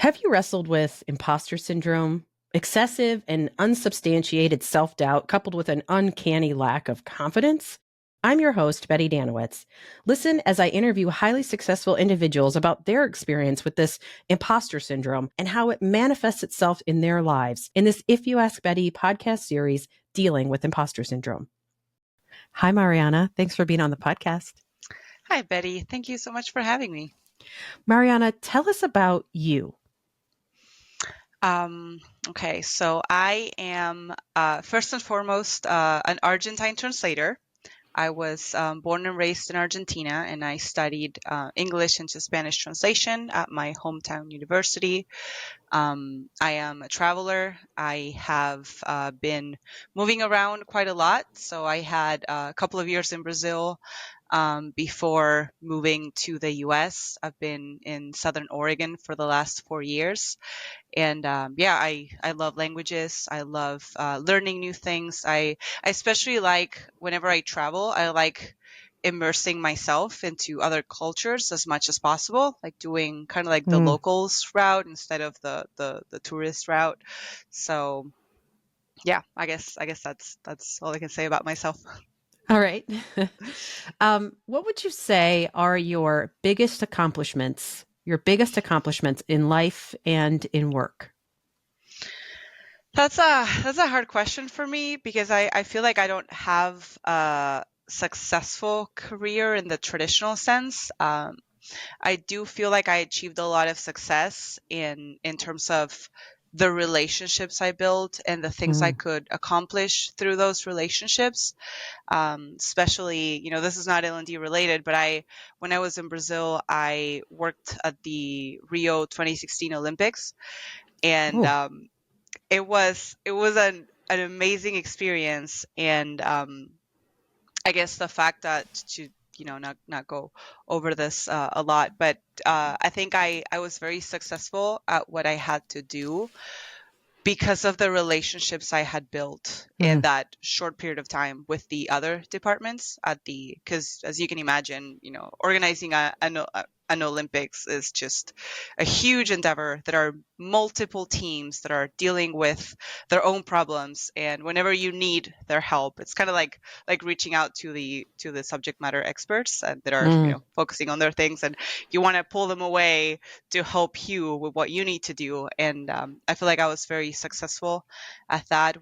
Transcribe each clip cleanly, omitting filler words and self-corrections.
Have you wrestled with imposter syndrome? Excessive and unsubstantiated self doubt coupled with an uncanny lack of confidence? I'm your host, Betty Danowitz. Listen as I interview highly successful individuals about their experience with this imposter syndrome and how it manifests itself in their lives in this If You Ask Betty podcast series dealing with imposter syndrome. Hi, Mariana. Thanks for being on the podcast. Hi, Betty. Thank you so much for having me. Mariana, tell us about you. Okay, so I am first and foremost an Argentine translator. I was born and raised in Argentina, and I studied English into Spanish translation at my hometown university. I am a traveler. I have been moving around quite a lot. So I had a couple of years in Brazil before moving to the US. I've been in Southern Oregon for the last 4 years. And I love languages. I love learning new things. I especially like whenever I travel, I like immersing myself into other cultures as much as possible, like doing kind of like the locals route instead of the tourist route. So yeah, I guess that's all I can say about myself. All right. What would you say are your biggest accomplishments in life and in work? That's a hard question for me because I feel like I don't have a successful career in the traditional sense. I do feel like I achieved a lot of success in terms of the relationships I built and the things I could accomplish through those relationships. Especially, this is not L&D related, but when I was in Brazil, I worked at the Rio 2016 Olympics, and it was an amazing experience. And I guess the fact that to not go over this a lot, but I think I was very successcause at what I had to do because of the relationships I had built in that short period of time with the other departments because as you can imagine, organizing an Olympics is just a huge endeavor. There are multiple teams that are dealing with their own problems, and whenever you need their help, it's kind of like reaching out to the subject matter experts that are focusing on their things, and you want to pull them away to help you with what you need to do. And I feel like I was very successful at that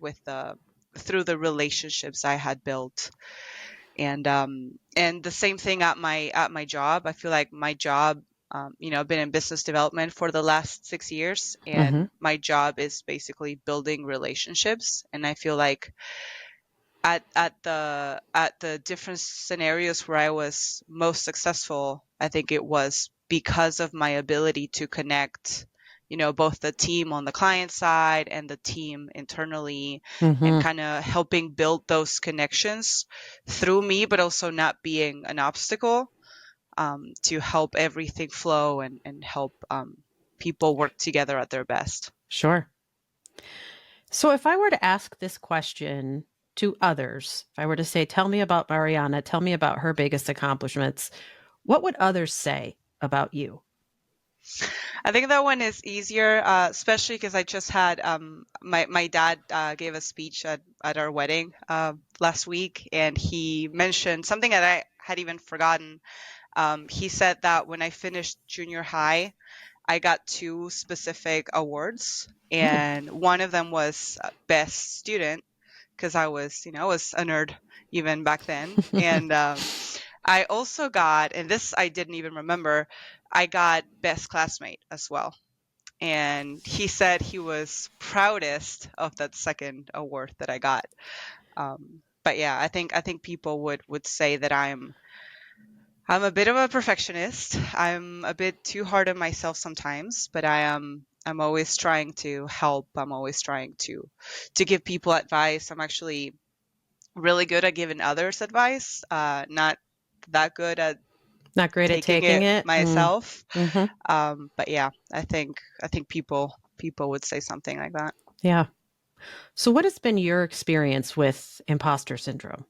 through the relationships I had built. And the same thing at my job. I feel like my job, I've been in business development for the last 6 years, and my job is basically building relationships. And I feel like at the different scenarios where I was most successful, I think it was because of my ability to connect, both the team on the client side and the team internally, and kind of helping build those connections through me, but also not being an obstacle, to help everything flow and help people work together at their best. Sure. So if I were to ask this question to others, if I were to say, tell me about Mariana, tell me about her biggest accomplishments, what would others say about you? I think that one is easier, especially because I just had my dad gave a speech at our wedding last week, and he mentioned something that I had even forgotten. He said that when I finished junior high, I got 2 specific awards, and one of them was best student because I was a nerd even back then, and I also got, and this I didn't even remember, I got best classmate as well. And he said he was proudest of that second award that I got. But yeah, I think people would say that I'm a bit of a perfectionist. I'm a bit too hard on myself sometimes, but I'm always trying to help. I'm always trying to give people advice. I'm actually really good at giving others advice. Not that good at Not great at taking taking it it. myself. But yeah, I think people would say something like that. Yeah. So what has been your experience with imposter syndrome?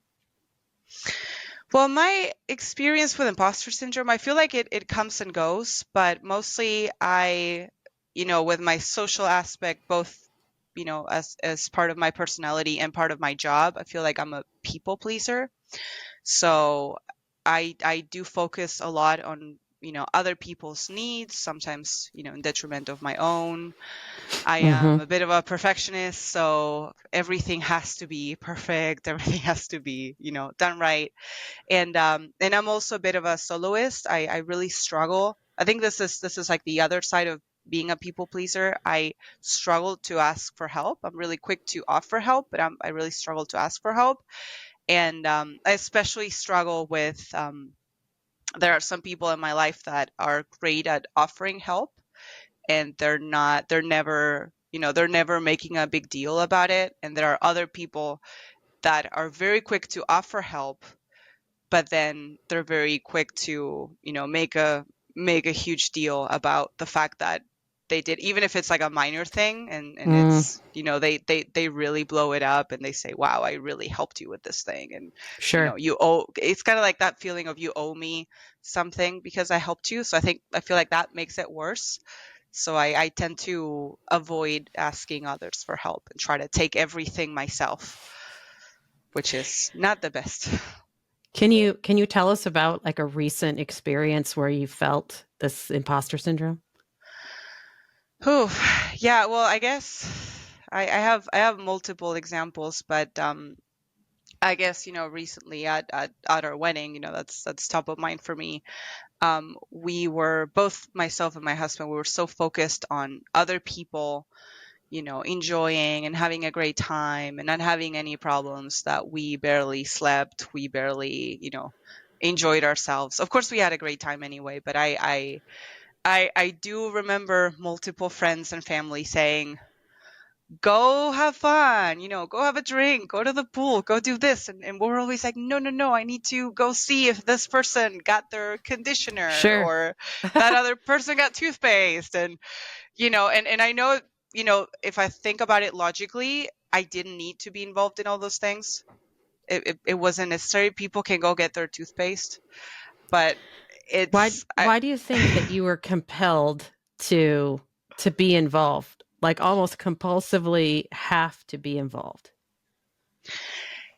Well, my experience with imposter syndrome, I feel like it comes and goes, but mostly with my social aspect, both, as part of my personality and part of my job, I feel like I'm a people pleaser. So I do focus a lot on, other people's needs, sometimes, in detriment of my own. I Mm-hmm. am a bit of a perfectionist, so everything has to be perfect. Everything has to be, done right. And I'm also a bit of a soloist. I really struggle. I think this is like the other side of being a people pleaser. I struggle to ask for help. I'm really quick to offer help, but I really struggle to ask for help. And I especially struggle with, there are some people in my life that are great at offering help, and they're never making a big deal about it. And there are other people that are very quick to offer help, but then they're very quick to, make a huge deal about the fact that they did, even if it's like a minor thing, and Mm, it's, they really blow it up and they say, wow, I really helped you with this thing. And sure. it's kind of like that feeling of, you owe me something because I helped you. So I feel like that makes it worse. So I tend to avoid asking others for help and try to take everything myself, which is not the best. Can you tell us about like a recent experience where you felt this imposter syndrome? Whew. Yeah, well, I guess I have multiple examples, but I guess, recently at our wedding, that's top of mind for me. We were both, myself and my husband, we were so focused on other people, enjoying and having a great time and not having any problems, that we barely slept, we barely, enjoyed ourselves. Of course, we had a great time anyway, but I do remember multiple friends and family saying, go have fun, go have a drink, go to the pool, go do this. And we're always like, no, no, no, I need to go see if this person got their conditioner, Sure. or that other person got toothpaste. And I know, if I think about it logically, I didn't need to be involved in all those things. It wasn't necessary. People can go get their toothpaste, but Why it's, why do you think that you were compelled to to be involved? Like almost compulsively have to be involved.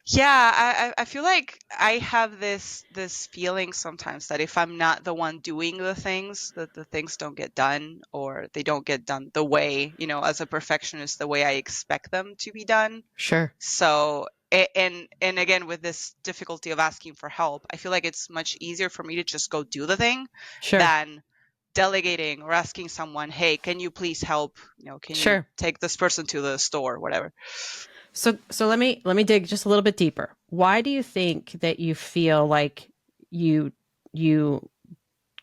yeah, I feel like I have this feeling sometimes that if I'm not the one doing the things, that the things don't get done, or they don't get done the way, as a perfectionist, the way I expect them to be done. Sure. So, and again, with this difficulty of asking for help, I feel like it's much easier for me to just go do the thing Sure. than delegating or asking someone, hey, can you please help? Can you Sure. take this person to the store, whatever. So let me dig just a little bit deeper. Why do you think that you feel like you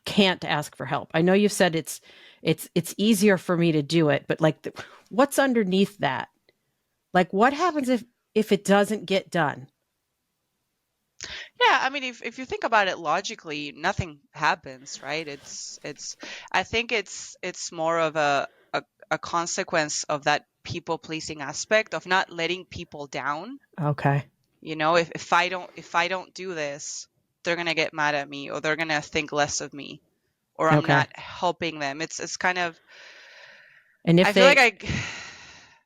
can't ask for help? I know you've said it's easier for me to do it, but like what's underneath that? Like what happens if it doesn't get done? Yeah, I mean, if you think about it logically, nothing happens, right? I think it's more of a consequence of that people pleasing aspect of not letting people down. Okay. If I don't do this, they're gonna get mad at me, or they're gonna think less of me, or I'm Okay. not helping them. It's kind of, And I feel like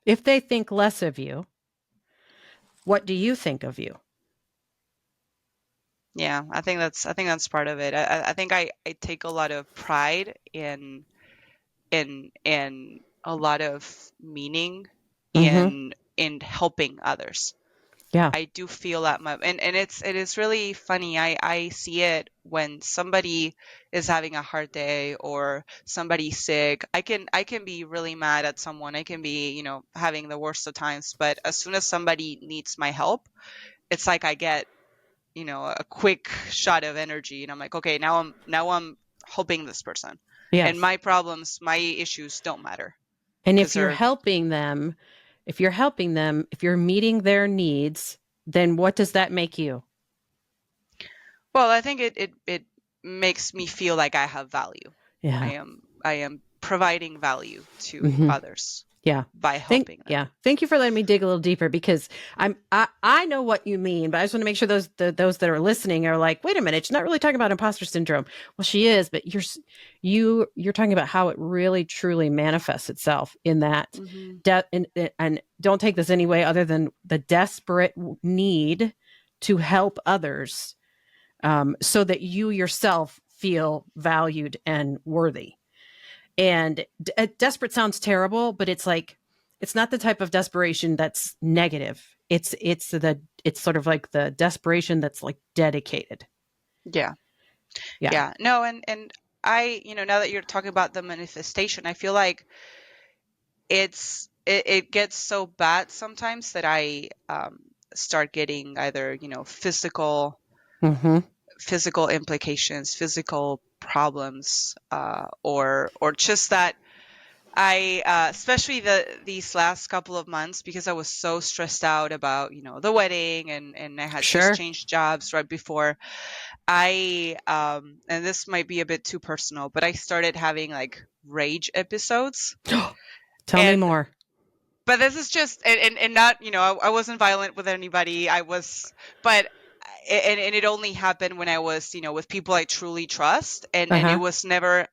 if they think less of you, what do you think of you? yeah, I think that's part of it. I think I take a lot of pride in a lot of meaning Mhm. in helping others. Yeah. I do feel that and it is really funny. I see it when somebody is having a hard day or somebody's sick. I can be really mad at someone. I can be, having the worst of times, but as soon as somebody needs my help, it's like I get, a quick shot of energy, and I'm like, okay, now I'm helping this person. And Yes. my problems, my issues don't matter And because they're, if you're meeting their needs, then what does that make you? well, I think it makes me feel like I have value. I Yeah. am I am providing value to Hmm. others. Yeah. by helping them. Thank you for letting me dig a little deeper, because I know what you mean, but I just want to make sure those that are listening are like, wait a minute, she's not really talking about imposter syndrome. Well, she is, but you're talking about how it really truly manifests itself in that Mm-hmm. and don't take this any way other than the desperate need to help others, so that you yourself feel valued and worthy. And desperate sounds terrible, but it's like, it's not the type of desperation that's negative. It's sort of like the desperation that's like dedicated. Yeah. Yeah. Yeah. No, and I, now that you're talking about the manifestation, I feel like it gets so bad sometimes that I start getting either, Mm-hmm. physical implications, physical problems, or just that I, especially these last couple of months, because I was so stressed out about, the wedding, and I had just Sure. changed jobs right before. And this might be a bit too personal, but I started having like rage episodes. Tell me And, more. but this is just, and not, I wasn't violent with anybody. But, and it only happened when I was, with people I truly trust. And it Uh-huh. was never,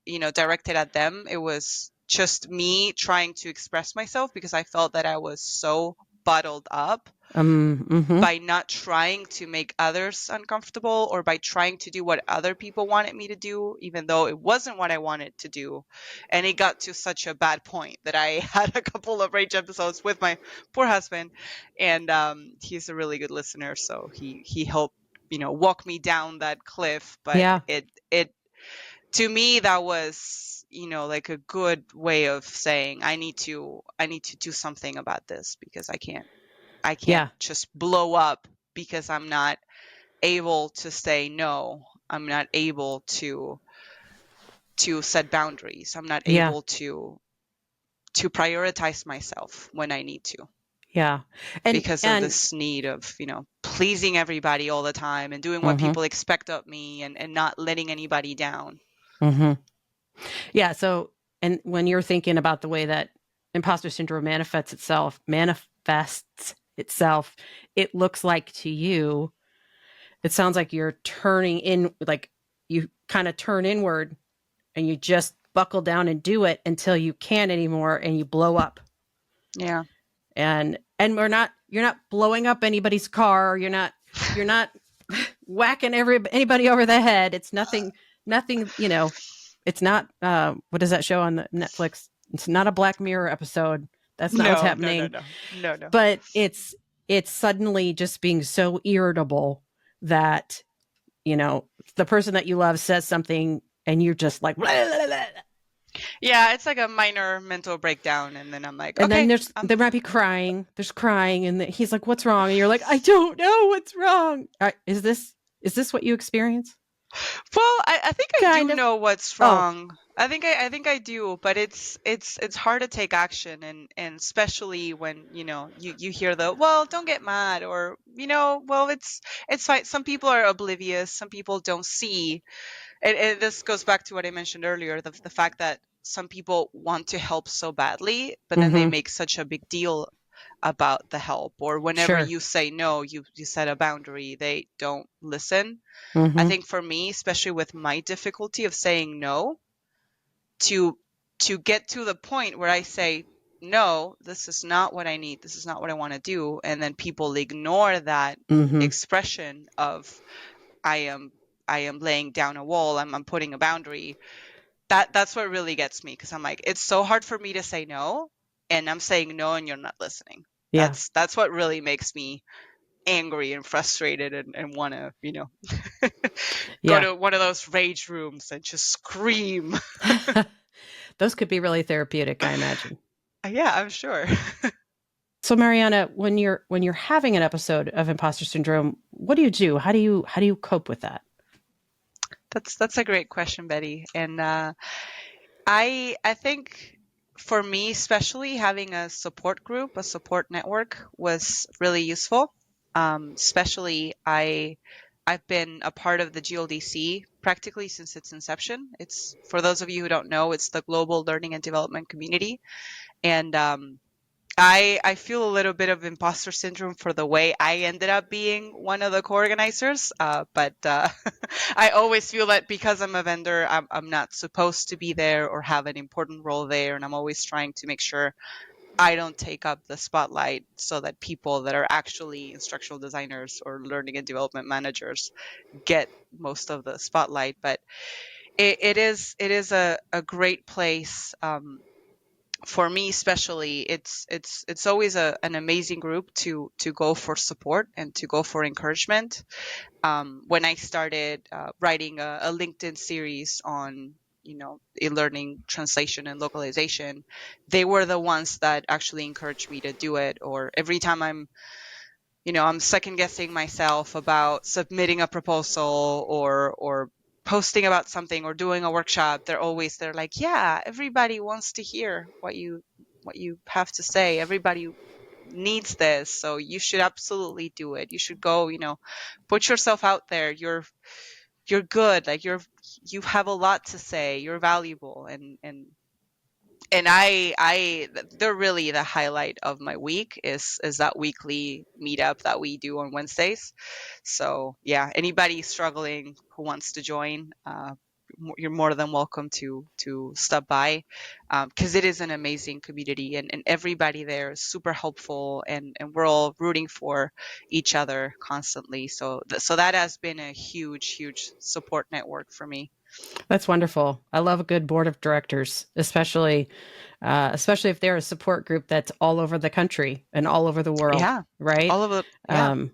directed at them. It was just me trying to express myself because I felt that I was so bottled up Mm-hmm. by not trying to make others uncomfortable, or by trying to do what other people wanted me to do, even though it wasn't what I wanted to do. And it got to such a bad point that I had a couple of rage episodes with my poor husband. And he's a really good listener, so he helped, walk me down that cliff. But Yeah. it to me, that was, like a good way of saying I need to do something about this, because I can't Yeah. just blow up because I'm not able to say no. I'm not able to set boundaries. I'm not Yeah. able to prioritize myself when I need to, Yeah. And because of and this need of, pleasing everybody all the time and doing what mm-hmm. people expect of me, and not letting anybody down. Mm-hmm. Yeah. So, and when you're thinking about the way that imposter syndrome manifests itself, it looks like to you, it sounds like you're turning in, like you kind of turn inward and you just buckle down and do it until you can't anymore and you blow up. Yeah. And you're not blowing up anybody's car. You're not whacking anybody over the head. It's nothing, it's not, what is that show on the Netflix? It's not a Black Mirror episode. That's not what's No, no, no, happening. no, no, no. But it's suddenly just being so irritable that, the person that you love says something and you're just like, blah, blah, blah. Yeah, it's like a minor mental breakdown, and then I'm like, And then okay, there might be crying. There's crying, and he's like, "What's wrong?" And you're like, "I don't know what's wrong." Is this what you experience? well, I think I Kind do of. know what's Oh. wrong. I think I do, but it's hard to take action, and especially when, you hear the, well, don't get mad, or, well, it's fine. Some people are oblivious, some people don't see. And this goes back to what I mentioned earlier, the fact that some people want to help so badly, but then they Mm-hmm. make such a big deal about the help, or whenever Sure. you say no, you set a boundary, they don't listen. I Mm-hmm. think for me, especially with my difficulty of saying no, to get to the point where I say, no, this is not what I need, this is not what I want to do, and then people ignore that Mm-hmm. expression of, I am I am laying down a wall, I'm putting a boundary. That's what really gets me, because I'm like, it's so hard for me to say no, and I'm saying no and you're not listening. Yeah. That's what really makes me angry and frustrated, and want to, go Yeah. to one of those rage rooms and just scream. Those could be really therapeutic, I imagine. Yeah, I'm sure. So, Mariana, when you're having an episode of imposter syndrome, what do you do? How do you cope with that? That's a great question, Betty. And I think for me, especially, having a support group, a support network, was really useful. Especially, I I've been a part of the GLDC practically since its inception. It's, for those of you who don't know, it's the Global Learning and Development Community. And I feel a little bit of imposter syndrome for the way I ended up being one of the co-organizers. But I always feel that because I'm a vendor, I'm not supposed to be there or have an important role there. And I'm always trying to make sure I don't take up the spotlight so that people that are actually instructional designers or learning and development managers get most of the spotlight. But it is a great place. For me especially, it's always an amazing group to go for support and to go for encouragement. When I started writing a LinkedIn series on e-learning translation and localization, they were the ones that actually encouraged me to do it. Or every time I'm second guessing myself about submitting a proposal or posting about something or doing a workshop, they're like, yeah, everybody wants to hear what you have to say. Everybody needs this, so you should absolutely do it. You should go, put yourself out there. You're good. Like you have a lot to say. You're valuable, and they're really the highlight of my week is that weekly meetup that we do on Wednesdays. So yeah, anybody struggling who wants to join, you're more than welcome to stop by, because it is an amazing community, and everybody there is super helpful, and we're all rooting for each other constantly. So so that has been a huge support network for me. That's wonderful. I love a good board of directors, especially if they're a support group that's all over the country and all over the world, Yeah, right? all of it. Yeah, Um,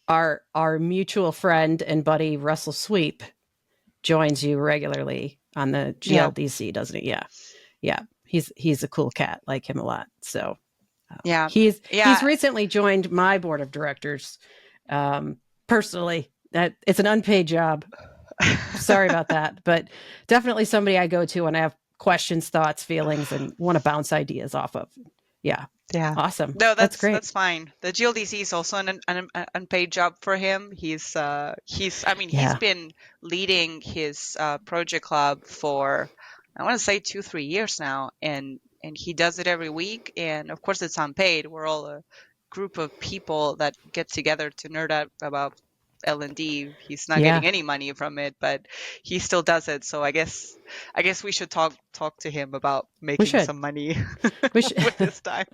our mutual friend and buddy Russell Sweep joins you regularly on the yeah, GLDC, doesn't he? Yeah, yeah. He's a cool cat. Like him a lot. So yeah, he's yeah. recently joined my board of directors. Personally, that it's an unpaid job. Sorry about that, but definitely somebody I go to when I have questions, thoughts, feelings, and want to bounce ideas off of. Yeah, Yeah. awesome. No, That's that's great. that's fine. The GLDC is also an unpaid job for him. I mean, he's Yeah, been leading his project club for, I want to say, 2-3 years now, and he does it every week. And of course, it's unpaid. We're all a group of people that get together to nerd out about L&D. He's not yeah. getting any money from it, but he still does it. So I guess we should talk to him about We making should. some money We should. with his time.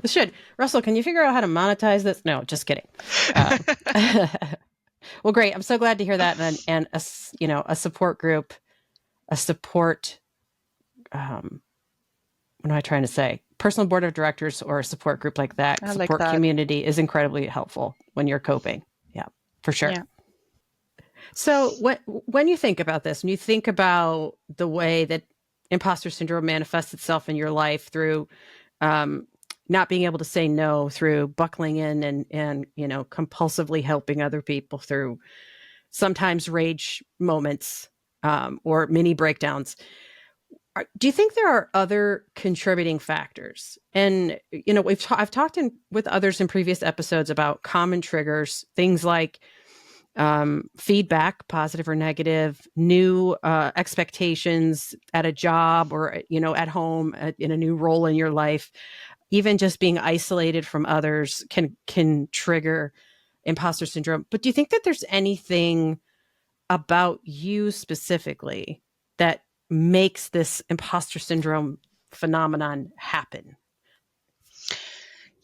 We should. Russell, can you figure out how to monetize this? No, just kidding. Um, well, great. I'm so glad to hear that, and a support group, a support. What am I trying to say? Personal board of directors or a support group like that, I like support that. community is incredibly helpful when you're coping. Yeah, for sure. Yeah. So when you think about this, when you think about the way that imposter syndrome manifests itself in your life through um, not being able to say no, through buckling in and compulsively helping other people, through sometimes rage moments or mini breakdowns, do you think there are other contributing factors? And I've talked with others in previous episodes about common triggers, things like feedback, positive or negative, new expectations at a job or at home, in a new role in your life. Even just being isolated from others can trigger imposter syndrome. But do you think that there's anything about you specifically that makes this imposter syndrome phenomenon happen?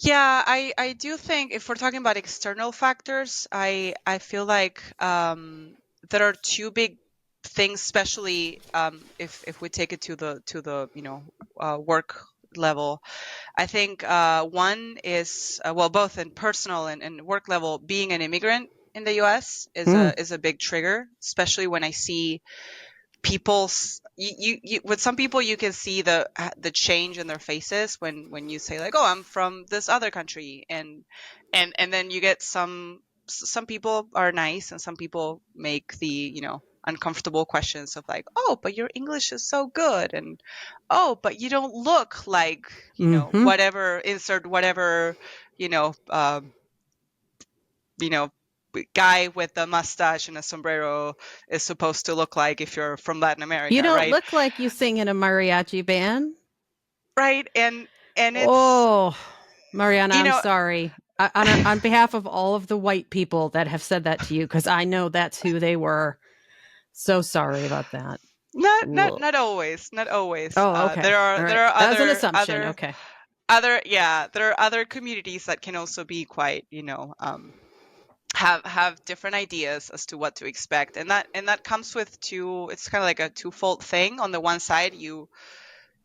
Yeah, I do think if we're talking about external factors, I feel like there are two big things, especially if we take it to the work level. I think one is well, both in personal and work level. Being an immigrant in the U.S. is Mm, a big trigger, especially when I see people with some people you can see the change in their faces when you say like, oh, I'm from this other country, and then you get some people are nice and some people make the uncomfortable questions of like, oh, but your English is so good, and oh, but you don't look like hmm whatever, insert whatever, you know um, you know guy with the mustache and a sombrero is supposed to look like if you're from Latin America, You don't right? look like you sing in a mariachi band. Right. And it's, Oh, Mariana, you I'm know, sorry. On behalf of all of the white people that have said that to you, because I know that's who they were. So sorry about that. Ugh. not always, not always. Oh, okay. All right. There are That was an assumption. Okay. there are other communities that can also be quite, have different ideas as to what to expect, and that comes with two. It's kind of like a twofold thing. On the one side, you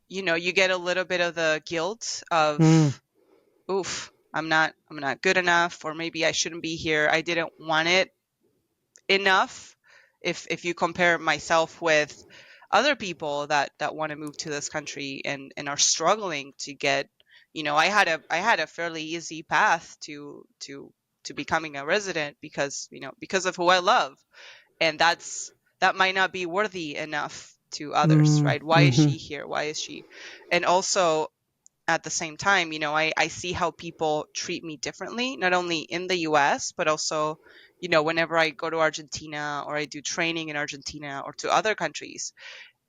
get a little bit of the guilt Mm, of, oof, I'm not good enough, or maybe I shouldn't be here. I didn't want it enough. If you compare myself with other people that want to move to this country and are struggling to get, I had a fairly easy path to becoming a resident because of who I love, and that might not be worthy enough to others, mm, right? Why is mm-hmm, she here? Why is she? And also, at the same time, I see how people treat me differently, not only in the US, but also, whenever I go to Argentina or I do training in Argentina or to other countries,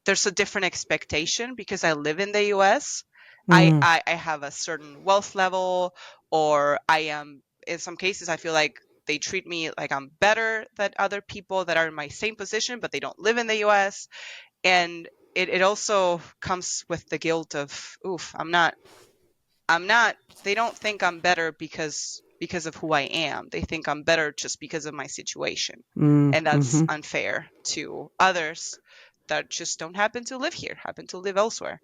there's a different expectation because I live in the US. mm, I have a certain wealth level, or I am, in some cases, I feel like they treat me like I'm better than other people that are in my same position, but they don't live in the US. And it also comes with the guilt of, oof, I'm not, they don't think I'm better because of who I am. They think I'm better just because of my situation. mm, And that's mm-hmm. unfair to others that just don't happen to live here, happen to live elsewhere.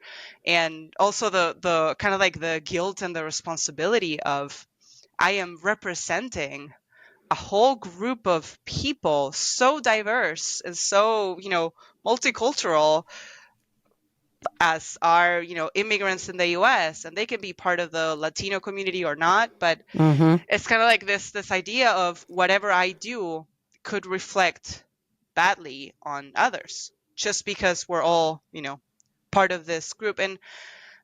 And also the kind of like the guilt and the responsibility of, I am representing a whole group of people so diverse and so, multicultural, as are, immigrants in the US, and they can be part of the Latino community or not, but Mm-hmm. it's kind of like this idea of whatever I do could reflect badly on others just because we're all, part of this group. And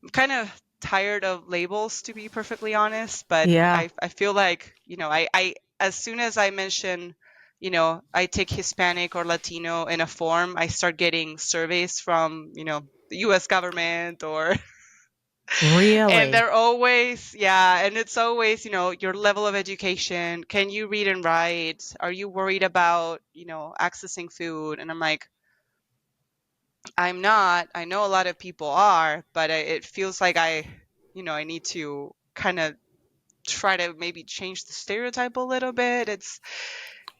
I'm kind of tired of labels, to be perfectly honest, but Yeah. I feel like, I as soon as I mention, I take Hispanic or Latino in a form, I start getting surveys from, the US government, or and Really? they're always, yeah, and it's always, your level of education. Can you read and write? Are you worried about, accessing food? And I'm like, I'm not. I know a lot of people are, but it feels like I need to kind of try to maybe change the stereotype a little bit.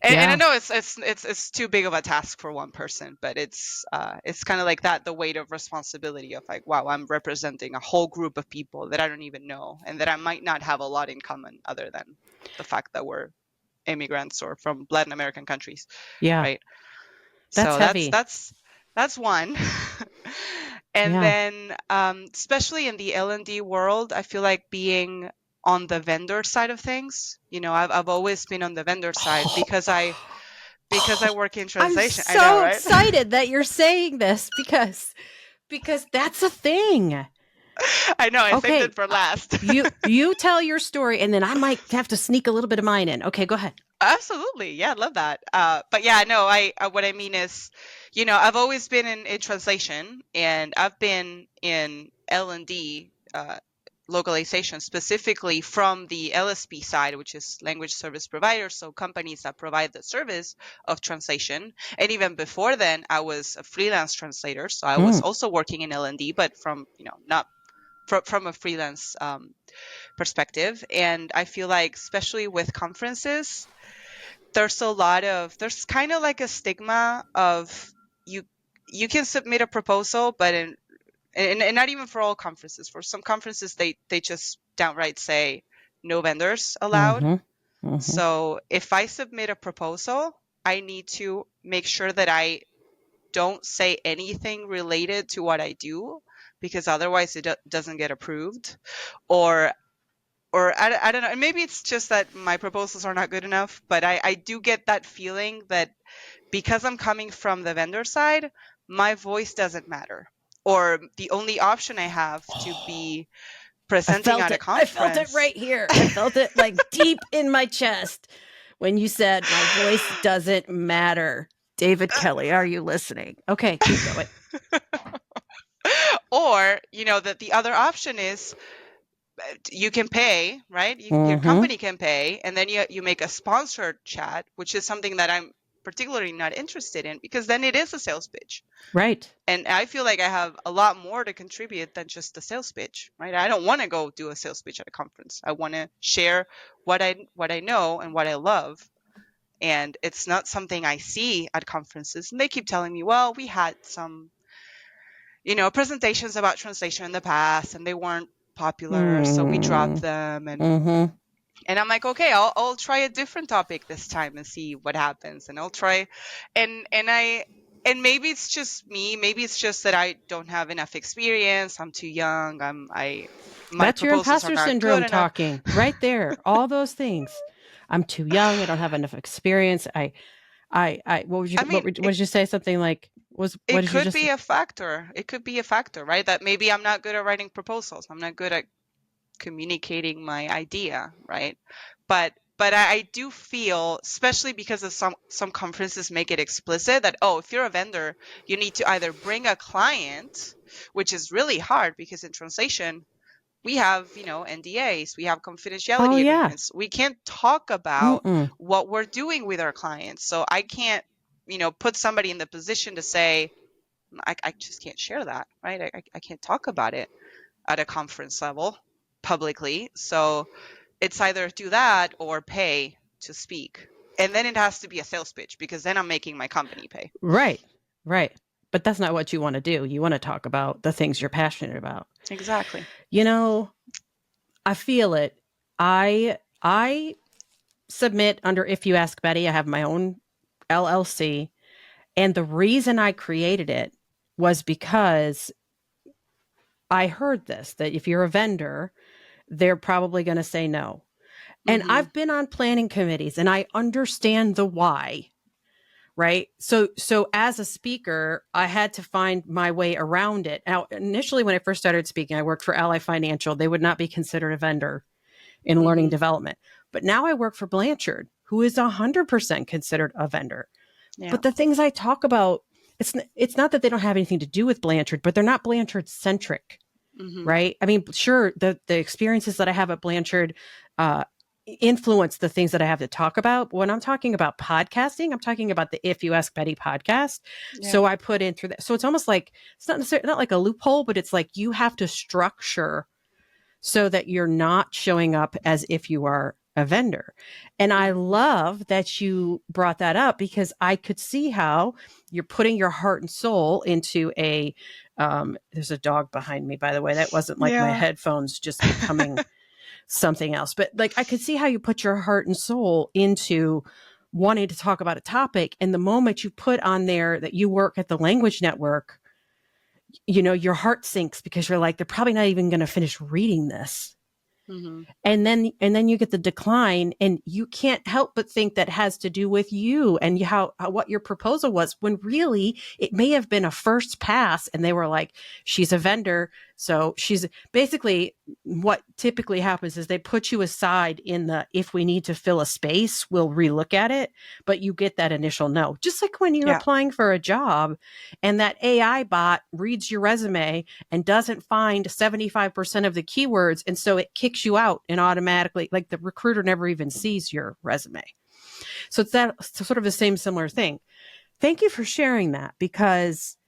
And I Yeah. know it's too big of a task for one person, but it's kind of like that, the weight of responsibility of like, wow, I'm representing a whole group of people that I don't even know, and that I might not have a lot in common other than the fact that we're immigrants or from Latin American countries, Yeah. right? That's So heavy. that's one. And Yeah. then, especially in the L&D world, I feel like being on the vendor side of things, I've always been on the vendor side Oh, because I oh, work in I'm translation. I know, so right? excited that you're saying this because that's a thing. I know, I saved Okay, it for last. you tell your story, and then I might have to sneak a little bit of mine in. Okay, go ahead. Absolutely. Yeah, I love that. But yeah, no, what I mean is, I've always been in translation, and I've been in L&D, localization, specifically from the LSP side, which is language service provider, so companies that provide the service of translation. And even before then, I was a freelance translator, so I was Mm, also working in L&D, but from, not from a freelance, perspective. And I feel like, especially with conferences, there's kind of like a stigma of, you you can submit a proposal, but and not even for all conferences. For some conferences, they just downright say no vendors allowed. mm-hmm. Mm-hmm. So if I submit a proposal, I need to make sure that I don't say anything related to what I do, because otherwise it doesn't get approved. Or I don't know. And maybe it's just that my proposals are not good enough, but I do get that feeling that because I'm coming from the vendor side, my voice doesn't matter. Or the only option I have to Oh, be I presenting felt at a it. I felt it conference. right here. I felt it like deep in my chest. when you said my voice doesn't matter. David Kelly, are you listening? Okay, keep going. Or, the other option is you can pay, right? Your Mm-hmm. company can pay, and then you make a sponsored chat, which is something that I'm particularly not interested in, because then it is a sales pitch. Right. And I feel like I have a lot more to contribute than just a sales pitch, right? I don't want to go do a sales pitch at a conference. I want to share what I know and what I love. And it's not something I see at conferences. And they keep telling me, well, we had some, presentations about translation in the past, and they weren't popular, so we dropped them. And I'm like, okay, I'll try a different topic this time and see what happens. And I'll try, and maybe it's just me. Maybe it's just that I don't have enough experience. I'm too young. My That's your proposals are imposter not good syndrome enough. talking right there. All those things. I'm too young. I don't have enough experience. What did you say? Something like, what It did you could just be say? a factor. It could be a factor, right? That maybe I'm not good at writing proposals. I'm not good at communicating my idea, right? But I do feel, especially because of some conferences make it explicit that, oh, if you're a vendor, you need to either bring a client, which is really hard because in translation we have, NDAs, we have confidentiality Oh, yeah. agreements. We can't talk about what we're doing with our clients. So I can't, put somebody in the position to say, I just can't share that, right? I can't talk about it at a conference level publicly. So it's either do that or pay to speak. And then it has to be a sales pitch, because then I'm making my company pay. Right. But that's not what you want to do. You want to talk about the things you're passionate about. Exactly. I feel it. I submit under If You Ask Betty. I have my own LLC. And the reason I created it was because I heard this, that if you're a vendor, they're probably going to say no. And I've been on planning committees and I understand the why, right? So as a speaker, I had to find my way around it. Now, initially, when I first started speaking, I worked for Ally Financial. They would not be considered a vendor in learning development. But now I work for Blanchard, who is 100% considered a vendor. Yeah. But the things I talk about, it's not that they don't have anything to do with Blanchard, but they're not Blanchard centric, right? I mean, sure, the experiences that I have at Blanchard influence the things that I have to talk about. But when I'm talking about podcasting, I'm talking about the If You Ask Betty podcast. Yeah. So I put in through that. So it's almost like, it's not necessarily not like a loophole, but it's like you have to structure so that you're not showing up as if you are a vendor. And I love that you brought that up, because I could see how you're putting your heart and soul into there's a dog behind me, by the way. That wasn't like my headphones just becoming something else. But like, I could see how you put your heart and soul into wanting to talk about a topic. And the moment you put on there that you work at the Language Network, your heart sinks, because you're like, they're probably not even going to finish reading this. And then you get the decline, and you can't help but think that has to do with you and how what your proposal was, when really it may have been a first pass and they were like, she's a vendor. So she's basically, what typically happens is they put you aside in the, if we need to fill a space, we'll relook at it. But you get that initial no, just like when you're applying for a job and that AI bot reads your resume and doesn't find 75% of the keywords. And so it kicks you out, and automatically, like, the recruiter never even sees your resume. So it's sort of the same similar thing. Thank you for sharing that, because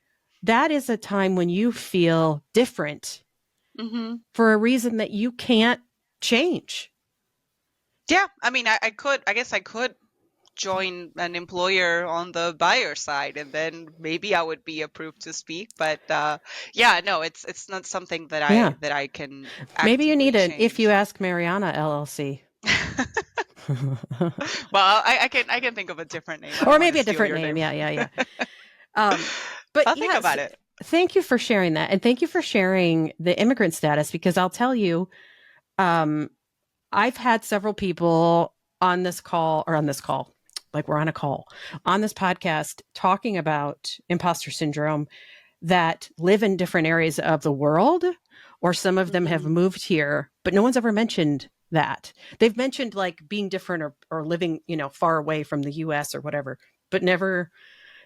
that is a time when you feel different for a reason that you can't change. Yeah. I mean, I guess I could join an employer on the buyer side, and then maybe I would be approved to speak. But no, it's not something that I can maybe you need change. an If You Ask Mariana LLC. Well, I can think of a different name, or maybe a different name. Yeah. But I'll think about it. Thank you for sharing that, and thank you for sharing the immigrant status, because I'll tell you, I've had several people on this call, like we're on a call on this podcast, talking about imposter syndrome, that live in different areas of the world, or some of them have moved here, but no one's ever mentioned that. They've mentioned like being different or living, far away from the US or whatever, but never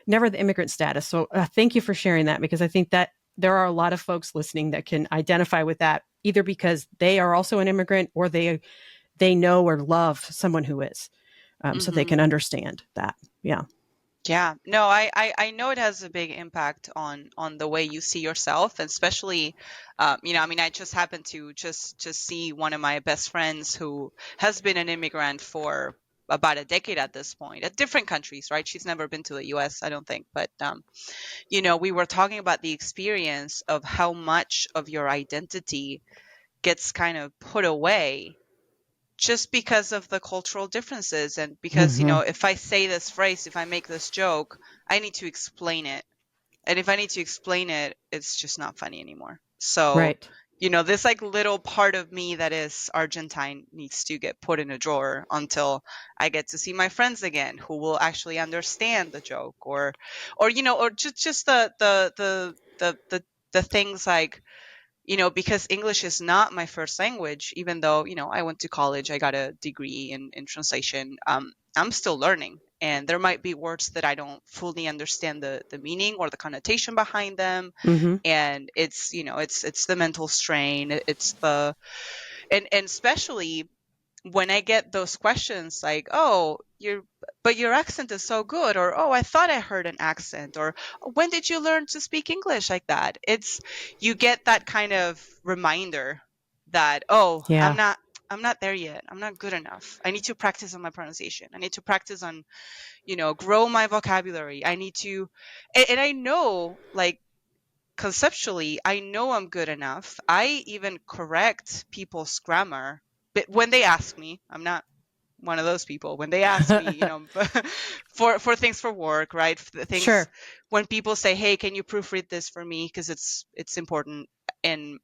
the immigrant status. So thank you for sharing that, because I think that there are a lot of folks listening that can identify with that, either because they are also an immigrant or they know or love someone who is, so they Mm-hmm. can understand that. Yeah. Yeah, no, I know it has a big impact on the way you see yourself, and especially, I mean, I just happened to just see one of my best friends who has been an immigrant for about a decade at this point, at different countries, right? She's never been to the US, I don't think, but we were talking about the experience of how much of your identity gets kind of put away just because of the cultural differences, and because Mm-hmm. if I say this phrase, if I make this joke, I need to explain it, and if I need to explain it, it's just not funny anymore. So Right. this like little part of me that is Argentine needs to get put in a drawer until I get to see my friends again who will actually understand the joke, or just the things like, because English is not my first language, even though, I went to college, I got a degree in translation. I'm still learning. And there might be words that I don't fully understand the meaning or the connotation behind them. Mm-hmm. And it's the mental strain. It's and especially when I get those questions like, oh, but your accent is so good, or, oh, I thought I heard an accent, or when did you learn to speak English like that? You get that kind of reminder that, oh, Yeah. I'm not there yet. I'm not good enough. I need to practice on my pronunciation. I need to practice on, grow my vocabulary. I need to, and I know, like, conceptually, I know I'm good enough. I even correct people's grammar, but when they ask me, I'm not one of those people. When they ask me, for things for work, right? Things Sure. when people say, "Hey, can you proofread this for me?" Because it's important, and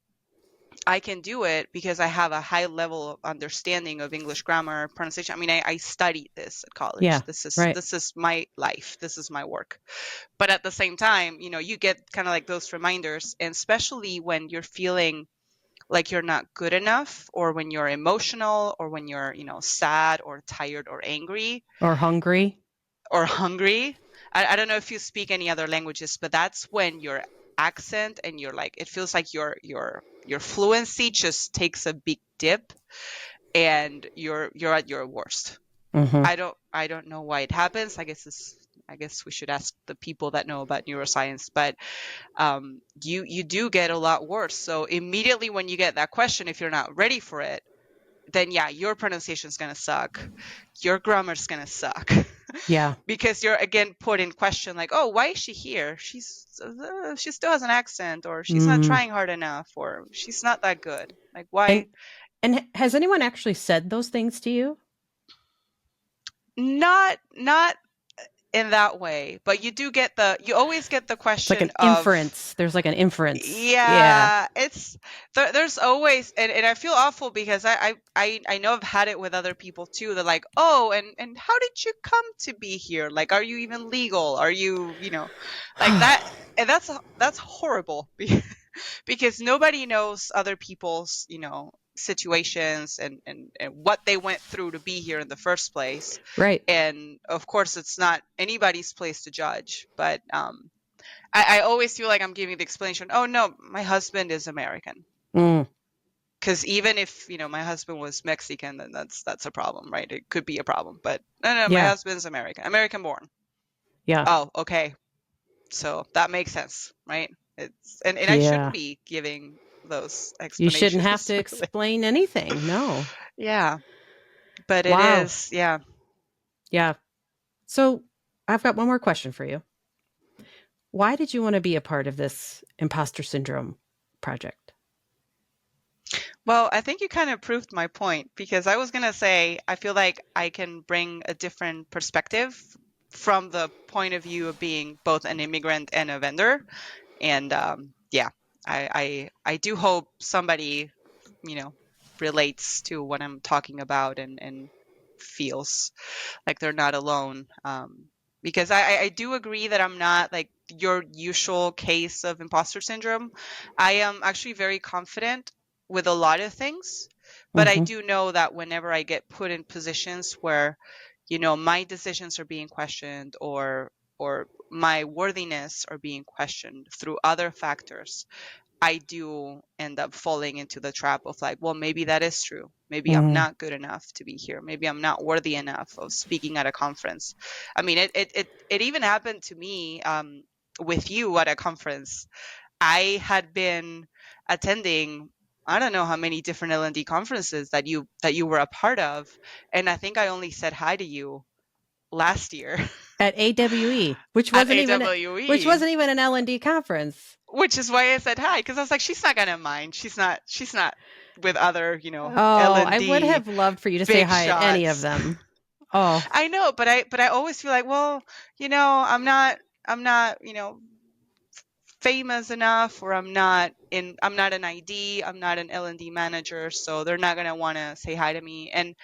I can do it because I have a high level of understanding of English grammar, pronunciation. I mean, I studied this at college. Yeah. Right. This is my life. This is my work. But at the same time, you get kind of like those reminders, and especially when you're feeling like you're not good enough, or when you're emotional, or when you're, sad or tired or angry Or hungry. or hungry. I don't know if you speak any other languages, but that's when your accent and it feels like your fluency just takes a big dip, and you're at your worst. Mm-hmm. I don't know why it happens. I guess we should ask the people that know about neuroscience, but you do get a lot worse. So immediately when you get that question, if you're not ready for it, then yeah, your pronunciation is going to suck. Your grammar is going to suck Yeah. because you're again put in question, like, oh, why is she here? She still has an accent, or she's not Mm. trying hard enough, or she's not that good. Like, why? And has anyone actually said those things to you? Not in that way, but you always get the It's like question an of, inference. There's like an inference. Yeah. yeah, there's always, and I feel awful because I know I've had it with other people too. They're like, oh, and how did you come to be here? Like, are you even legal? Are you, like that? And that's horrible because nobody knows other people's, situations, and what they went through to be here in the first place. Right. And of course, it's not anybody's place to judge, but I always feel like I'm giving the explanation. Oh no, my husband is American. Mm. Because even if my husband was Mexican, then that's a problem, right? It could be a problem, but no, my Yeah. husband's American, American born. Yeah. Oh, okay, so that makes sense, right? And I shouldn't Yeah. be giving those You shouldn't have explanations, to really. explain anything. No. Yeah, but it Wow. is, yeah. Yeah. So I've got one more question for you. Why did you want to be a part of this imposter syndrome project? Well, I think you kind of proved my point, because I was going to say I feel like I can bring a different perspective from the point of view of being both an immigrant and a vendor. And yeah, I do hope somebody, you know, relates to what I'm talking about, and feels like they're not alone. Because I do agree that I'm not like your usual case of imposter syndrome. I am actually very confident with a lot of things, But I do know that whenever I get put in positions where, my decisions are being questioned, or my worthiness are being questioned through other factors, I do end up falling into the trap of like, well, maybe that is true. Maybe I'm not good enough to be here. Maybe I'm not worthy enough of speaking at a conference. I mean, it even happened to me with you at a conference. I had been attending, I don't know how many different L&D conferences that you were a part of, and I think I only said hi to you last year at AWE, which at wasn't even AWE, an L&D conference. which is why I said hi, because I was like, she's not gonna mind. She's not with other, Oh, I would L&D have loved for you to say big hi at any of shots. them. Oh, I know, but I always feel like, well, I'm not, famous enough, or I'm not an ID, I'm not an L&D manager, so they're not gonna want to say hi to me. And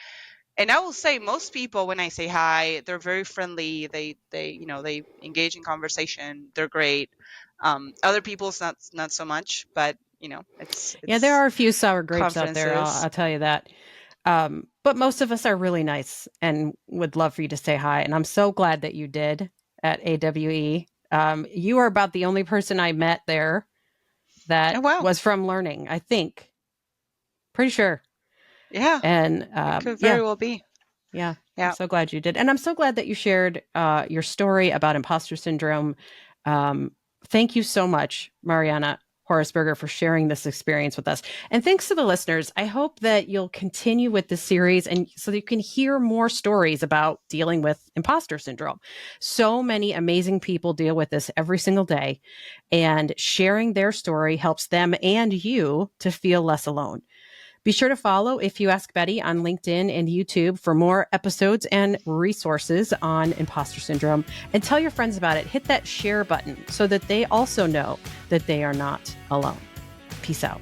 I will say, most people, when I say hi, they're very friendly. They they engage in conversation. They're great. Other people's not so much, but it's yeah, there are a few sour grapes out there. conferences. I'll tell you that. But most of us are really nice and would love for you to say hi. And I'm so glad that you did at AWE. You are about the only person I met there that Oh wow, was from learning, I think. Pretty sure. yeah, And it could yeah, very well be. yeah. I'm Yeah. so glad you did. And I'm so glad that you shared your story about imposter syndrome. Thank you so much, Mariana Horrisberger, for sharing this experience with us. And thanks to the listeners. I hope that you'll continue with this series and so that you can hear more stories about dealing with imposter syndrome. So many amazing people deal with this every single day, and sharing their story helps them and you to feel less alone. Be sure to follow If You Ask Betty on LinkedIn and YouTube for more episodes and resources on imposter syndrome. And tell your friends about it. Hit that share button so that they also know that they are not alone. Peace out.